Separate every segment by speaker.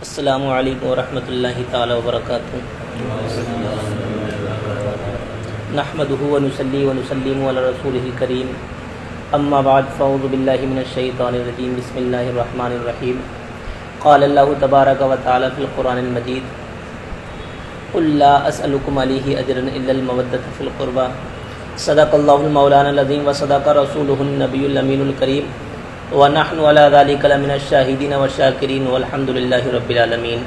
Speaker 1: السلام علیکم ورحمۃ اللہ تعالی وبرکاتہ۔ نحمده ونصلی ونسلم علی رسولہ الکریم، اما بعد فاعوذ باللہ من الشیطان الرجیم، بسم اللہ الرحمن الرحیم۔ قال اللہ تبارک و تعالی فی القرآن المجید، قل لا اسألکم علیہ اجرا الا المودۃ فی القربى، صدق اللہ المولانا العظیم وصدق رسولہ النبی الامین الکریم، ونحن علی ذلک لمن الشاہدین والشاکرین والحمد للہ رب العالمین۔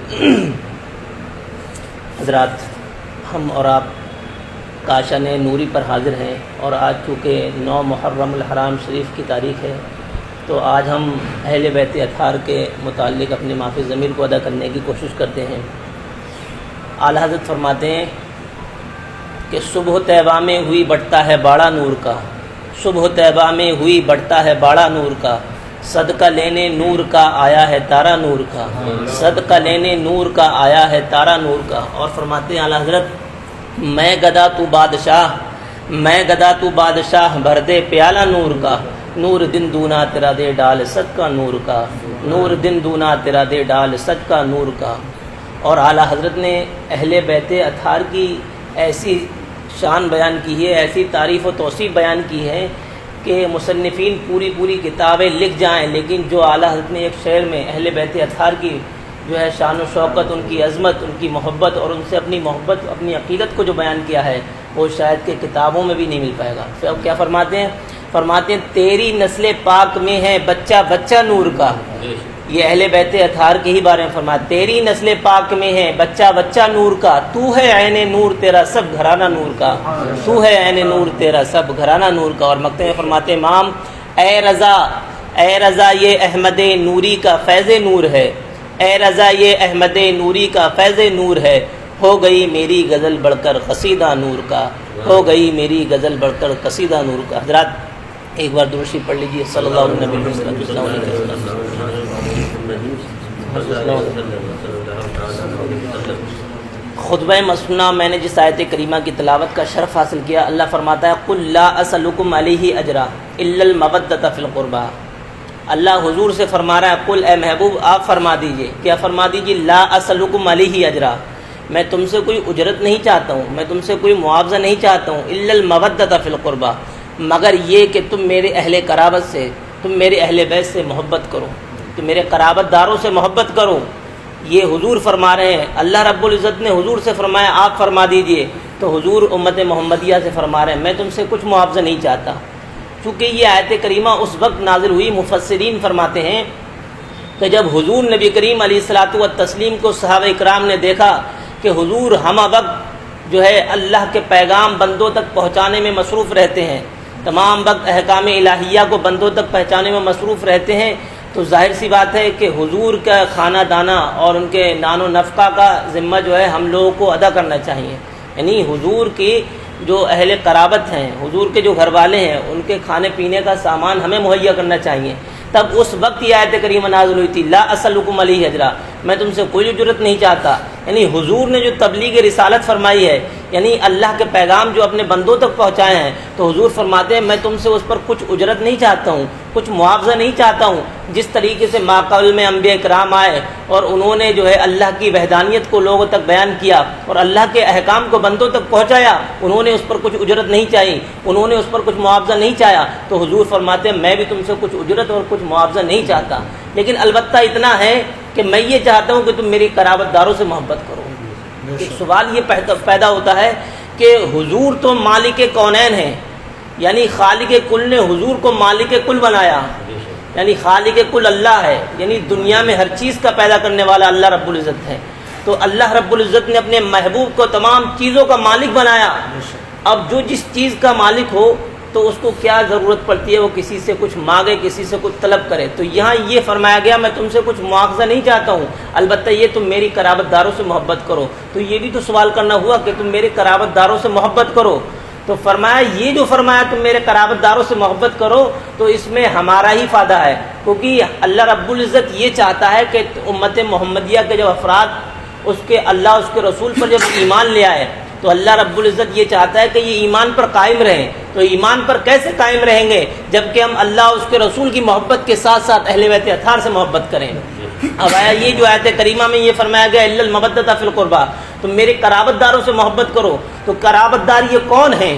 Speaker 1: حضرات، ہم اور آپ کاشان نوری پر حاضر ہیں، اور آج چونکہ 9 محرم الحرام شریف کی تاریخ ہے، تو آج ہم اہل بیت اطہار کے متعلق اپنے معافی ضمیر کو ادا کرنے کی کوشش کرتے ہیں۔ اعلیٰ حضرت فرماتے ہیں کہ صبح طیبہ میں ہوئی بڑھتا ہے باڑا نور کا، صبح طیبہ میں ہوئی بڑھتا ہے باڑا نور کا، صدقہ لینے نور کا آیا ہے تارا نور کا، صدقہ لینے نور کا آیا ہے تارا نور کا۔ اور فرماتے ہیں اعلیٰ حضرت، میں گدا تو بادشاہ، میں گدا تو بادشاہ، بھر دے پیالہ نور کا، نور دن دونا تیرا دے ڈال صدقہ نور کا، نور دن دونا تیرا دے ڈال صدقہ نور کا۔ اور اعلیٰ حضرت نے اہل بیت اطہار کی ایسی شان بیان کی ہے، ایسی تعریف و توصیف بیان کی ہے کہ مصنفین پوری کتابیں لکھ جائیں، لیکن جو اعلیٰ حضرت نے ایک شعر میں اہل بیت اطہار کی جو ہے شان و شوکت، ان کی عظمت، ان کی محبت اور ان سے اپنی محبت، اپنی عقیدت کو جو بیان کیا ہے، وہ شاید کہ کتابوں میں بھی نہیں مل پائے گا۔ پھر اب کیا فرماتے ہیں؟ فرماتے ہیں تیری نسل پاک میں ہے بچہ بچہ نور کا۔ یہ اہل بیت اطہار کے ہی بارے میں فرمایا، تیری نسل پاک میں ہے بچہ بچہ نور کا، تو ہے عین نور تیرا سب گھرانہ نور کا، تو ہے عین نور تیرا سب گھرانہ نور کا۔ اور مکتے میں فرماتے امام، اے رضا یہ احمد نوری کا فیض نور ہے، اے رضا یہ احمد نوری کا فیض نور ہے، ہو گئی میری غزل بڑھ کر قصیدہ نور کا، ہو گئی میری غزل بڑھ کر قصیدہ نور کا۔ حضرات ایک بار درود شریف پڑھ لیجیے، صلی اللہ علیہ وسلم۔ خطبہ مسنونہ میں نے جس آیت کریمہ کی تلاوت کا شرف حاصل کیا، اللہ فرماتا ہے قل لا اسألکم علیہ اجرا الا المودۃ فی القربى۔ اللہ حضور سے فرما رہا ہے، قل اے محبوب آپ فرما دیجئے، کیا فرما دیجئے؟ لا اسألکم علیہ اجرا، میں تم سے کوئی اجرت نہیں چاہتا ہوں، میں تم سے کوئی معاوضہ نہیں چاہتا ہوں، الا المودۃ فی القربى، مگر یہ کہ تم میرے اہل قرابت سے، تم میرے اہل بیت سے محبت کرو، تم میرے قرابت داروں سے محبت کرو۔ یہ حضور فرما رہے ہیں، اللہ رب العزت نے حضور سے فرمایا آپ فرما دیجئے، تو حضور امت محمدیہ سے فرما رہے ہیں میں تم سے کچھ معاوضہ نہیں چاہتا۔ چونکہ یہ آیت کریمہ اس وقت نازل ہوئی، مفسرین فرماتے ہیں کہ جب حضور نبی کریم علیہ الصلاۃ والتسلیم کو صحابہ اکرام نے دیکھا کہ حضور ہمہ وقت جو ہے اللہ کے پیغام بندوں تک پہنچانے میں مصروف رہتے ہیں، تمام وقت احکام الہیہ کو بندوں تک پہنچانے میں مصروف رہتے ہیں، تو ظاہر سی بات ہے کہ حضور کا کھانا دانا اور ان کے نان و نفقہ کا ذمہ جو ہے ہم لوگوں کو ادا کرنا چاہیے۔ یعنی حضور کی جو اہل قرابت ہیں، حضور کے جو گھر والے ہیں، ان کے کھانے پینے کا سامان ہمیں مہیا کرنا چاہیے۔ تب اس وقت یہ آیت کریمہ نازل ہوئی تھی، لا اسألکم علیہ اجرا، میں تم سے کوئی اجرت نہیں چاہتا۔ یعنی حضور نے جو تبلیغ رسالت فرمائی ہے، یعنی اللہ کے پیغام جو اپنے بندوں تک پہنچائے ہیں، تو حضور فرماتے ہیں میں تم سے اس پر کچھ اجرت نہیں چاہتا ہوں، کچھ معاوضہ نہیں چاہتا ہوں۔ جس طریقے سے ماقبل میں انبیاء کرام آئے اور انہوں نے جو ہے اللہ کی وحدانیت کو لوگوں تک بیان کیا اور اللہ کے احکام کو بندوں تک پہنچایا، انہوں نے اس پر کچھ اجرت نہیں چاہی، انہوں نے اس پر کچھ معاوضہ نہیں چاہا، تو حضور فرماتے ہیں میں بھی تم سے کچھ اجرت اور کچھ معاوضہ نہیں چاہتا، لیکن البتہ اتنا ہے کہ میں یہ چاہتا ہوں کہ تم میری قرابت داروں سے محبت کرو۔ ایک سوال یہ پیدا ہوتا ہے کہ حضور تو مالک کونین ہیں، یعنی خالق کل نے حضور کو مالک کل بنایا، یعنی خالق کل اللہ ہے، یعنی دنیا میں ہر چیز کا پیدا کرنے والا اللہ رب العزت ہے، تو اللہ رب العزت نے اپنے محبوب کو تمام چیزوں کا مالک بنایا۔ اب جو جس چیز کا مالک ہو تو اس کو کیا ضرورت پڑتی ہے وہ کسی سے کچھ مانگے، کسی سے کچھ طلب کرے؟ تو یہاں یہ فرمایا گیا میں تم سے کچھ معاوضہ نہیں چاہتا ہوں، البتہ یہ تم میری قرابت داروں سے محبت کرو۔ تو یہ بھی تو سوال کرنا ہوا کہ تم میرے قرابت داروں سے محبت کرو، تو فرمایا یہ جو فرمایا تم میرے قرابت داروں سے محبت کرو، تو اس میں ہمارا ہی فائدہ ہے، کیونکہ اللہ رب العزت یہ چاہتا ہے کہ امت محمدیہ کے جب افراد اس کے اللہ اس کے رسول پر جب ایمان لے آئے، تو اللہ رب العزت یہ چاہتا ہے کہ یہ ایمان پر قائم رہیں۔ تو ایمان پر کیسے قائم رہیں گے جبکہ ہم اللہ اس کے رسول کی محبت کے ساتھ ساتھ اہل بیت اطہار سے محبت کریں؟ اب آیا یہ جو آیت کریمہ میں یہ فرمایا گیا الا المودۃ فی القربہ، تو میرے قرابت داروں سے محبت کرو، تو قرابت دار یہ کون ہیں؟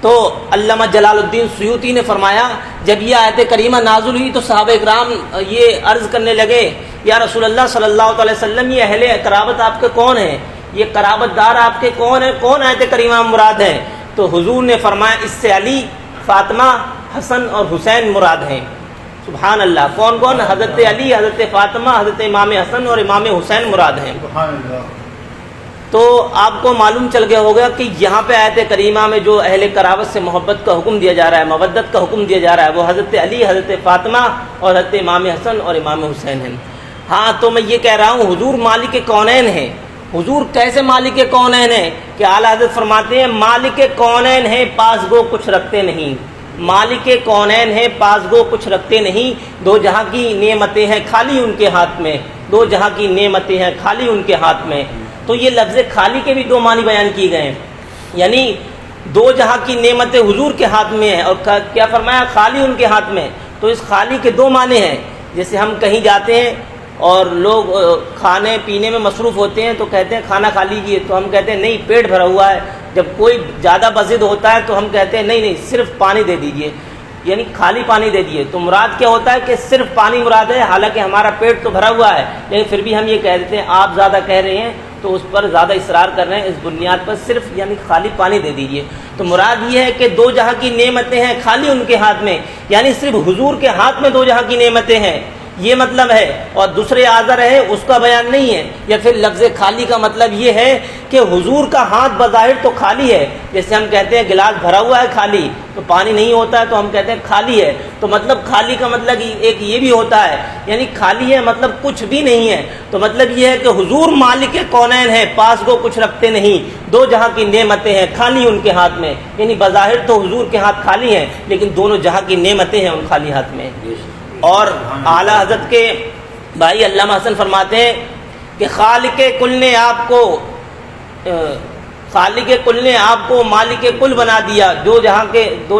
Speaker 1: تو علامہ جلال الدین سیوطی نے فرمایا جب یہ آیت کریمہ نازل ہوئی تو صحابہ اکرام یہ عرض کرنے لگے یا رسول اللہ صلی اللہ علیہ وسلم یہ اہل قرابت آپ کے کون ہیں، یہ قرابت دار آپ کے کون ہیں، کون آیت کریمہ مراد ہے؟ تو حضور نے فرمایا اس سے علی، فاطمہ، حسن اور حسین مراد ہیں۔ سبحان اللہ، کون کون؟ حضرت علی، حضرت فاطمہ، حضرت امام حسن اور امام حسین مراد ہیں۔
Speaker 2: سبحان اللہ۔
Speaker 1: تو آپ کو معلوم چل گیا ہوگا کہ یہاں پہ آیت کریمہ میں جو اہل قرابت سے محبت کا حکم دیا جا رہا ہے، مودت کا حکم دیا جا رہا ہے، وہ حضرت علی، حضرت فاطمہ اور حضرت امام حسن اور امام حسین ہیں۔ ہاں تو میں یہ کہہ رہا ہوں حضور مالک کونین ہیں۔ حضور کیسے مالک کونین ہیں کہ اعلیٰ حضرت فرماتے ہیں مالک کونین ہیں پاس گو کچھ رکھتے نہیں، مالک کونین ہیں پاس گو کچھ رکھتے نہیں، دو جہاں کی نعمتیں ہیں خالی ان کے ہاتھ میں، دو جہاں کی نعمتیں ہیں خالی ان کے ہاتھ میں۔ تو یہ لفظ خالی کے بھی دو معنی بیان کیے گئے ہیں، یعنی دو جہاں کی نعمتیں حضور کے ہاتھ میں ہیں، اور کیا فرمایا؟ خالی ان کے ہاتھ میں۔ تو اس خالی کے دو معنی ہیں، جیسے ہم کہیں جاتے ہیں اور لوگ کھانے پینے میں مصروف ہوتے ہیں تو کہتے ہیں کھانا کھا لیجیے، تو ہم کہتے ہیں نہیں پیٹ بھرا ہوا ہے۔ جب کوئی زیادہ بضد ہوتا ہے تو ہم کہتے ہیں نہیں صرف پانی دے دیجیے، یعنی خالی پانی دے دیجیے۔ تو مراد کیا ہوتا ہے کہ صرف پانی مراد ہے، حالانکہ ہمارا پیٹ تو بھرا ہوا ہے، لیکن پھر بھی ہم یہ کہہ دیتے ہیں آپ زیادہ کہہ رہے ہیں تو اس پر زیادہ اصرار کر رہے ہیں، اس بنیاد پر صرف یعنی خالی پانی دے دیجیے۔ تو مراد یہ ہے کہ دو جہاں کی نعمتیں ہیں خالی ان کے ہاتھ میں، یعنی صرف حضور کے ہاتھ میں دو جہاں کی نعمتیں ہیں، یہ مطلب ہے، اور دوسرے آذر ہے اس کا بیان نہیں ہے۔ یا پھر لفظ خالی کا مطلب یہ ہے کہ حضور کا ہاتھ بظاہر تو خالی ہے، جیسے ہم کہتے ہیں گلاس بھرا ہوا ہے خالی، تو پانی نہیں ہوتا ہے تو ہم کہتے ہیں خالی ہے، تو مطلب خالی کا مطلب ایک یہ بھی ہوتا ہے، یعنی خالی ہے مطلب کچھ بھی نہیں ہے۔ تو مطلب یہ ہے کہ حضور مالک کونین ہے، پاس کو کچھ رکھتے نہیں، دو جہاں کی نعمتیں ہیں خالی ان کے ہاتھ میں، یعنی بظاہر تو حضور کے ہاتھ خالی ہیں لیکن دونوں جہاں کی نعمتیں ہیں ان خالی ہاتھ میں۔ اور اعلیٰ حضرت کے بھائی علامہ حسن فرماتے ہیں کہ خالق کل نے آپ کو مالک کل بنا دیا، دو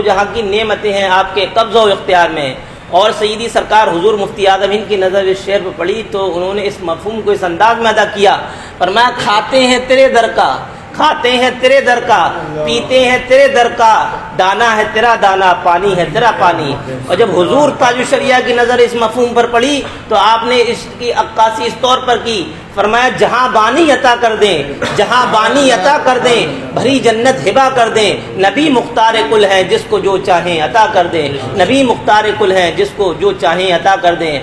Speaker 1: جہاں کی نعمتیں ہیں آپ کے قبضہ و اختیار میں۔ اور سیدی سرکار حضور مفتی اعظم ہند کی نظر اس شعر پہ پڑی تو انہوں نے اس مفہوم کو اس انداز میں ادا کیا، فرمایا کھاتے ہیں تیرے در کا، کھاتے ہیں تیرے در کا، پیتے ہیں تیرے در کا، دانا ہے تیرا دانا، پانی ہے تیرا پانی۔ اور جب حضور تاج الشریعہ کی نظر اس مفہوم پر پڑی تو آپ نے اس کی عکاسی اس طور پر کی، فرمایا جہاں بانی عطا کر دیں، جہاں بانی عطا کر دیں، بھری جنت ہبا کر دیں، نبی مختار کل ہے جس کو جو چاہیں عطا کر دیں، نبی مختار کل ہے جس کو جو چاہیں عطا کر دیں۔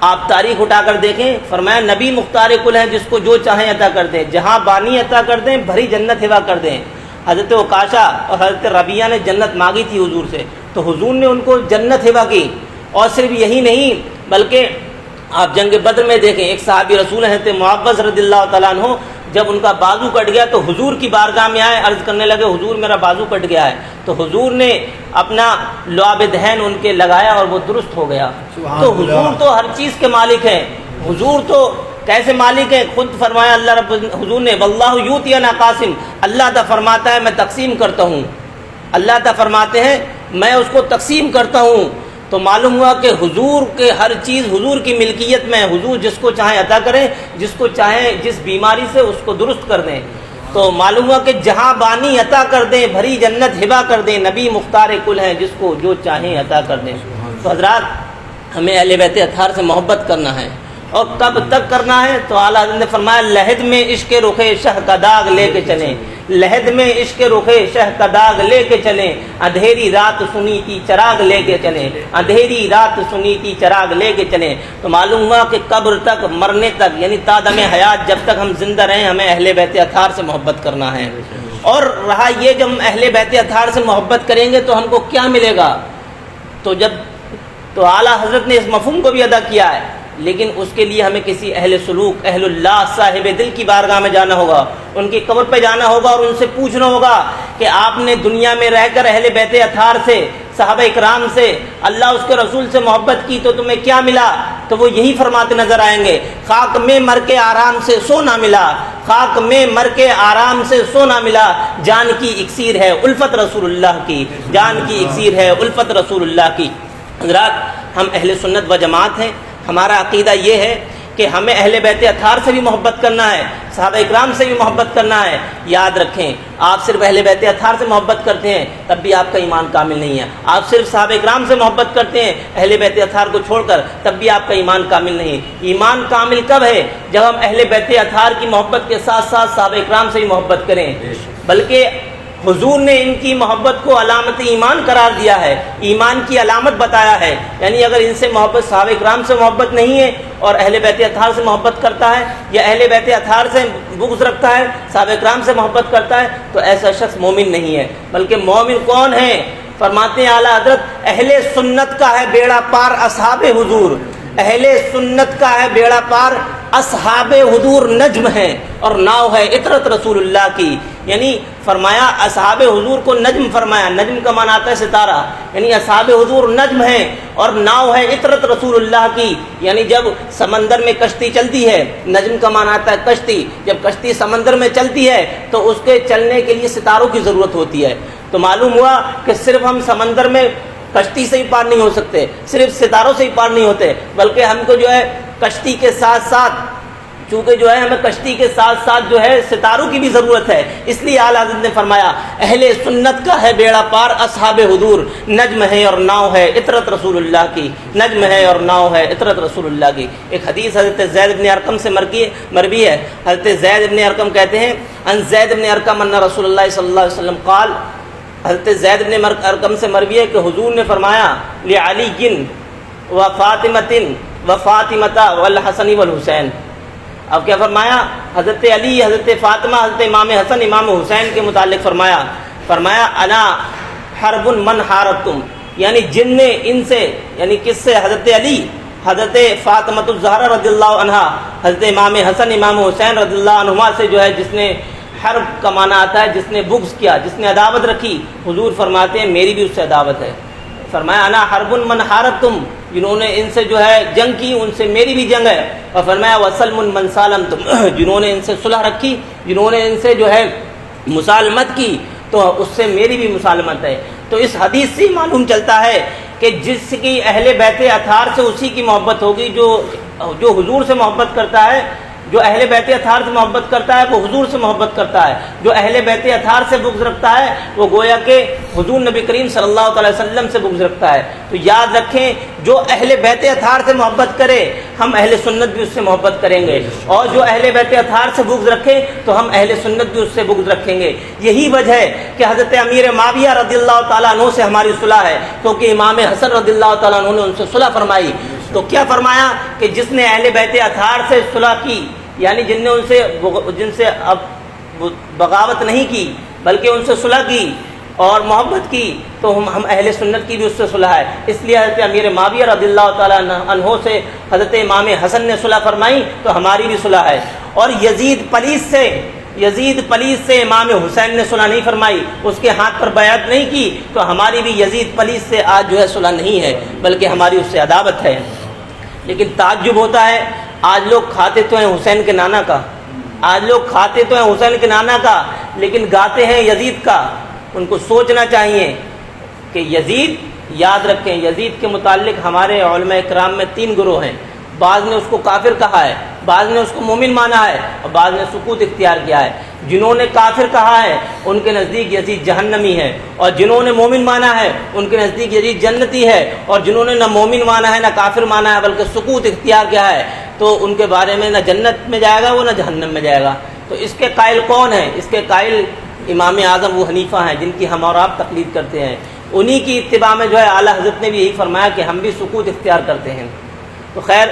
Speaker 1: آپ تاریخ اٹھا کر دیکھیں، فرمایا نبی مختار کل ہے جس کو جو چاہیں عطا کر دیں، جہاں بانی عطا کر دیں، بھری جنت ہبا کر دیں۔ حضرت عکاشہ اور حضرت ربیعہ نے جنت مانگی تھی حضور سے، تو حضور نے ان کو جنت ہبا کی۔ اور صرف یہی نہیں بلکہ آپ جنگ بدر میں دیکھیں، ایک صحابی رسول حضرت معوذ رضی اللہ تعالیٰ عنہ جب ان کا بازو کٹ گیا تو حضور کی بارگاہ میں آئے، عرض کرنے لگے حضور میرا بازو کٹ گیا ہے، تو حضور نے اپنا لعاب دہن ان کے لگایا اور وہ درست ہو گیا۔ تو حضور تو ہر چیز کے مالک ہیں، حضور تو کیسے مالک ہیں؟ خود فرمایا اللہ رب حضور نے واللہ یؤتی انا قاسم، اللہ تعالیٰ فرماتا ہے میں تقسیم کرتا ہوں، اللہ تعالیٰ فرماتے ہیں میں اس کو تقسیم کرتا ہوں۔ تو معلوم ہوا کہ حضور کے ہر چیز حضور کی ملکیت میں، حضور جس کو چاہیں عطا کریں، جس کو چاہیں جس بیماری سے اس کو درست کر دیں۔ تو معلوم ہوا کہ جہاں بانی عطا کر دیں، بھری جنت ہبا کر دیں، نبی مختار کل ہیں جس کو جو چاہیں عطا کر دیں۔ تو حضرات ہمیں اہل بیت اطہار سے محبت کرنا ہے، اور کب تک کرنا ہے؟ تو اعلیٰ حضرت نے فرمایا لحد میں عشق رخ شہ کا داغ لے کے چلیں، لحد میں عشق رخ شہ کا داغ لے کے چلیں، اندھیری رات سنیتی چراغ لے کے چلیں، اندھیری رات سنیتی چراغ لے کے چلیں۔ تو معلوم ہوا کہ قبر تک، مرنے تک، یعنی تا دم حیات جب تک ہم زندہ رہیں ہمیں اہل بیت اطہار سے محبت کرنا ہے۔ اور رہا یہ جب ہم اہل بیت اطہار سے محبت کریں گے تو ہم کو کیا ملے گا؟ تو اعلیٰ حضرت نے اس مفہوم کو بھی ادا کیا ہے، لیکن اس کے لیے ہمیں کسی اہل سلوک، اہل اللہ، صاحب دل کی بارگاہ میں جانا ہوگا، ان کی قبر پہ جانا ہوگا اور ان سے پوچھنا ہوگا کہ آپ نے دنیا میں رہ کر اہل بیت اطہار سے، صحابہ اکرام سے، اللہ اس کے رسول سے محبت کی تو تمہیں کیا ملا؟ تو وہ یہی فرماتے نظر آئیں گے خاک میں مر کے آرام سے سونا ملا، خاک میں مر کے آرام سے سونا ملا، جان کی اکسیر ہے الفت رسول اللہ کی، جان کی اکسیر ہے الفت رسول اللہ کی۔ حضرات ہم اہل سنت و جماعت ہیں، ہمارا عقیدہ یہ ہے کہ کہ ہمیں اہل بیت اطہار سے بھی محبت کرنا ہے، صحابہ اکرام سے بھی محبت کرنا ہے، یاد رکھیں آپ صرف اہل بیت اطہار سے محبت کرتے ہیں تب بھی آپ کا ایمان کامل نہیں ہے، آپ صرف صحابہ اکرام سے محبت کرتے ہیں اہل بیت اطہار کو چھوڑ کر تب بھی آپ کا ایمان کامل نہیں ہے۔ ایمان کامل کب ہے؟ جب ہم اہل بیت اطہار کی محبت کے ساتھ ساتھ صحابہ اکرام سے بھی محبت کریں، بلکہ حضور نے ان کی محبت کو علامت ایمان قرار دیا ہے، ایمان کی علامت بتایا ہے، یعنی اگر ان سے محبت، صحابہ کرام سے محبت نہیں ہے اور اہل بیت اطہار سے محبت کرتا ہے، یا اہل بیت اطہار سے بغض رکھتا ہے، صحابہ کرام سے محبت کرتا ہے، تو ایسا شخص مومن نہیں ہے۔ بلکہ مومن کون ہے؟ فرماتے ہیں اعلیٰ حضرت، اہل سنت کا ہے بیڑا پار اصحاب حضور، اہل سنت کا ہے بیڑا پار اصحاب حضور نجم ہے اور ناؤ ہے عطرت رسول اللہ کی، یعنی فرمایا اصحاب حضور کو نجم فرمایا، نجم کا معنی آتا ہے ستارہ، یعنی اصحاب حضور نجم ہے اور ناؤ ہے عطرت رسول اللہ کی، یعنی جب سمندر میں کشتی چلتی ہے، نجم کا معنی آتا ہے کشتی، جب کشتی سمندر میں چلتی ہے تو اس کے چلنے کے لیے ستاروں کی ضرورت ہوتی ہے، تو معلوم ہوا کہ صرف ہم سمندر میں کشتی سے ہی پار نہیں ہو سکتے، صرف ستاروں سے ہی پار نہیں ہوتے، بلکہ ہم کو جو ہے کشتی کے ساتھ ساتھ، چونکہ جو ہے ہمیں کشتی کے ساتھ ساتھ جو ہے ستاروں کی بھی ضرورت ہے، اس لیے اعلیٰ حضرت نے فرمایا اہل سنت کا ہے بیڑا پار اصحاب حضور نجم ہے اور ناؤ ہے عطرت رسول اللہ کی، نجم ہے اور ناؤ ہے عطرت رسول اللہ کی۔ ایک حدیث حضرت زید بن ارقم سے مروی ہے، حضرت زید بن ارقم کہتے ہیں ان زید بن ارقم ان رسول اللہ صلی اللہ علیہ وسلم قال، حضرت زید بن ارقم سے مروی ہے کہ حضور نے فرمایا لعلی و فاطمۃ و فاطمۃ والحسن والحسین، اب کیا فرمایا؟ حضرت علی، حضرت فاطمہ، حضرت امام حسن، امام حسین کے متعلق فرمایا انا حرب من حاربتم، یعنی جن نے ان سے، یعنی کس سے؟ حضرت علی، حضرت فاطمۃ الزہرا رضی اللہ عنہا، حضرت امام حسن، امام حسین رضی اللہ عنہما سے جو ہے جس نے، حرب کا معنی آتا ہے جس نے بغض کیا، جس نے عداوت رکھی، حضور فرماتے ہیں میری بھی اس سے عداوت ہے۔ فرمایا انا حرب من حاربتم، جنہوں نے ان سے جو ہے جنگ کی ان سے میری بھی جنگ ہے، اور فرمایا وسلم من سالمتم، جنہوں نے ان سے صلح رکھی، جنہوں نے ان سے جو ہے مسالمت کی تو اس سے میری بھی مسالمت ہے۔ تو اس حدیث سے معلوم چلتا ہے کہ جس کی اہل بیت اطہار سے اسی کی محبت ہوگی جو حضور سے محبت کرتا ہے، جو اہل بیت اطہار سے محبت کرتا ہے وہ حضور سے محبت کرتا ہے، جو اہل بیت اطہار سے بغض رکھتا ہے وہ گویا کہ حضور نبی کریم صلی اللہ علیہ وسلم سے بغض رکھتا ہے۔ تو یاد رکھیں جو اہل بیت اطہار سے محبت کرے ہم اہل سنت بھی اس سے محبت کریں گے، اور جو اہل بیت اطہار سے بغض رکھے تو ہم اہل سنت بھی اس سے بغض رکھیں گے۔ یہی وجہ ہے کہ حضرت امیر معاویہ رضی اللہ تعالیٰ عنہ سے ہماری صلح ہے، کیونکہ امام حسن رضی اللہ تعالیٰ عنہ نے ان سے صلح فرمائی۔ تو کیا فرمایا کہ جس نے اہل بیت اطہار سے صلح کی، یعنی جن نے جن سے اب بغاوت نہیں کی بلکہ ان سے صلح کی اور محبت کی، تو ہم اہل سنت کی بھی اس سے صلح ہے۔ اس لیے حضرت امیر معاویہ رضی اللہ تعالیٰ عنہ سے حضرت امام حسن نے صلح فرمائی تو ہماری بھی صلح ہے۔ اور یزید پلیس سے امام حسین نے صلح نہیں فرمائی، اس کے ہاتھ پر بیعت نہیں کی، تو ہماری بھی یزید پلیس سے آج جو ہے صلح نہیں ہے بلکہ ہماری اس سے عداوت ہے۔ لیکن تعجب ہوتا ہے، آج لوگ کھاتے تو ہیں حسین کے نانا کا، لیکن گاتے ہیں یزید کا۔ ان کو سوچنا چاہیے کہ یزید، یاد رکھیں یزید کے متعلق ہمارے علماء اکرام میں 3 گروہ ہیں، بعض نے اس کو کافر کہا ہے، بعض نے اس کو مومن مانا ہے، اور بعض نے سکوت اختیار کیا ہے۔ جنہوں نے کافر کہا ہے ان کے نزدیک یزید جہنمی ہے، اور جنہوں نے مومن مانا ہے ان کے نزدیک یزید جنتی ہے، اور جنہوں نے نہ مومن مانا ہے نہ کافر مانا ہے بلکہ سکوت اختیار کیا ہے تو ان کے بارے میں نہ جنت میں جائے گا وہ نہ جہنم میں جائے گا۔ تو اس کے قائل کون ہیں؟ اس کے قائل امام اعظم ابو حنیفہ ہیں جن کی ہم اور آپ تقلید کرتے ہیں، انہی کی اتباع میں جو ہے اعلیٰ حضرت نے بھی یہی فرمایا کہ ہم بھی سکوت اختیار کرتے ہیں۔ تو خیر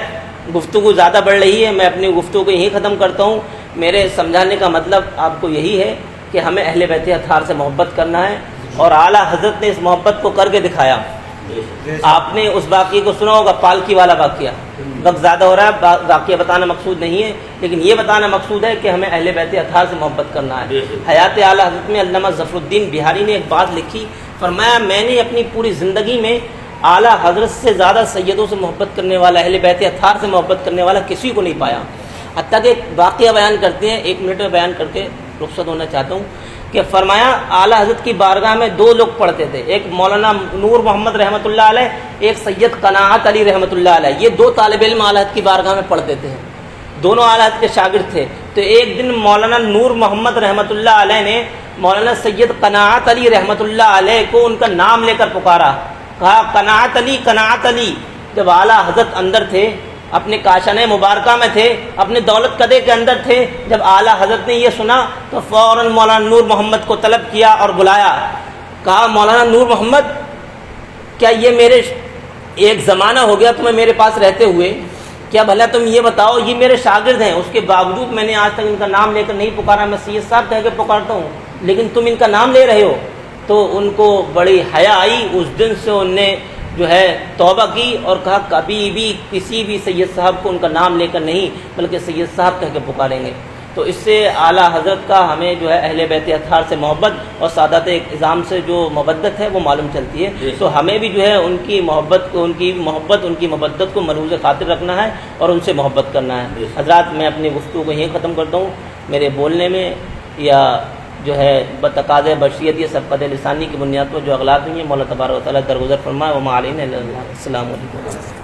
Speaker 1: گفتگو زیادہ بڑھ رہی ہے، میں اپنی گفتگو کو یہیں ختم کرتا ہوں۔ میرے سمجھانے کا مطلب آپ کو یہی ہے کہ ہمیں اہل بیت اطہار سے محبت کرنا ہے، اور اعلیٰ حضرت نے اس محبت کو کر کے دکھایا۔ آپ نے اس واقعے کو سنا ہوگا، پالکی والا واقعہ، وقت زیادہ ہو رہا ہے، واقعہ بتانا مقصود نہیں ہے، لیکن یہ بتانا مقصود ہے کہ ہمیں اہل بیت اطہار سے محبت کرنا ہے۔ حیات اعلیٰ حضرت میں علامہ ظفر الدین بہاری نے ایک بات لکھی، فرمایا میں نے اپنی پوری زندگی میں اعلیٰ حضرت سے زیادہ سیدوں سے محبت کرنے والا، اہل بیت اطہار سے محبت کرنے والا کسی کو نہیں پایا۔ حتیٰ کہ ایک واقعہ بیان کرتے ہیں، 1 منٹ میں بیان کر کے رخصت ہونا چاہتا ہوں، کہ فرمایا اعلیٰ حضرت کی بارگاہ میں 2 لوگ پڑھتے تھے، ایک مولانا نور محمد رحمۃ اللہ علیہ، ایک سید قناعت علی رحمۃ اللہ علیہ، یہ 2 طالب علم اعلیٰ حضرت کی بارگاہ میں پڑھتے تھے۔ دونوں اعلیٰ حضرت کے شاگرد تھے. تو ایک دن مولانا نور محمد رحمۃ اللہ علیہ نے مولانا سید قناعت علی رحمۃ اللہ علیہ کو ان کا نام لے کر پکارا, کہا قناعت علی, قناعت علی. جب اعلیٰ حضرت اندر تھے, اپنے کاشانہ مبارکہ میں تھے, اپنے دولت قدے کے اندر تھے, جب اعلیٰ حضرت نے یہ سنا تو فوراً مولانا نور محمد کو طلب کیا اور بلایا. کہا مولانا نور محمد, کیا یہ میرے ایک زمانہ ہو گیا تمہیں میرے پاس رہتے ہوئے, کیا بھلا تم یہ بتاؤ, یہ میرے شاگرد ہیں, اس کے باوجود میں نے آج تک ان کا نام لے کر نہیں پکارا, میں سید صاحب کہہ کے پکارتا ہوں, لیکن تم ان کا نام لے رہے ہو. تو ان کو بڑی حیا آئی. اس دن سے انہوں نے جو ہے توبہ کی اور کہا کبھی بھی کسی بھی سید صاحب کو ان کا نام لے کر نہیں بلکہ سید صاحب کہہ کے پکاریں گے. تو اس سے اعلیٰ حضرت کا ہمیں جو ہے اہل بیت اطہار سے محبت اور سادات اعظام سے جو مودت ہے وہ معلوم چلتی ہے. تو ہمیں بھی جو ہے ان کی محبت ان کی مودت کو ملحوظ خاطر رکھنا ہے اور ان سے محبت کرنا ہے. حضرات, میں اپنی گفتگو کو یہیں ختم کرتا ہوں. میرے بولنے میں یا جو ہے بتقاضۂ بشریت یہ سبقت لسانی کی بنیاد پر جو اغلاط ہوئی ہیں مولا تبارک و تعالیٰ درگزر فرمائے. وما علینا الا البلاغ. السلام علیکم.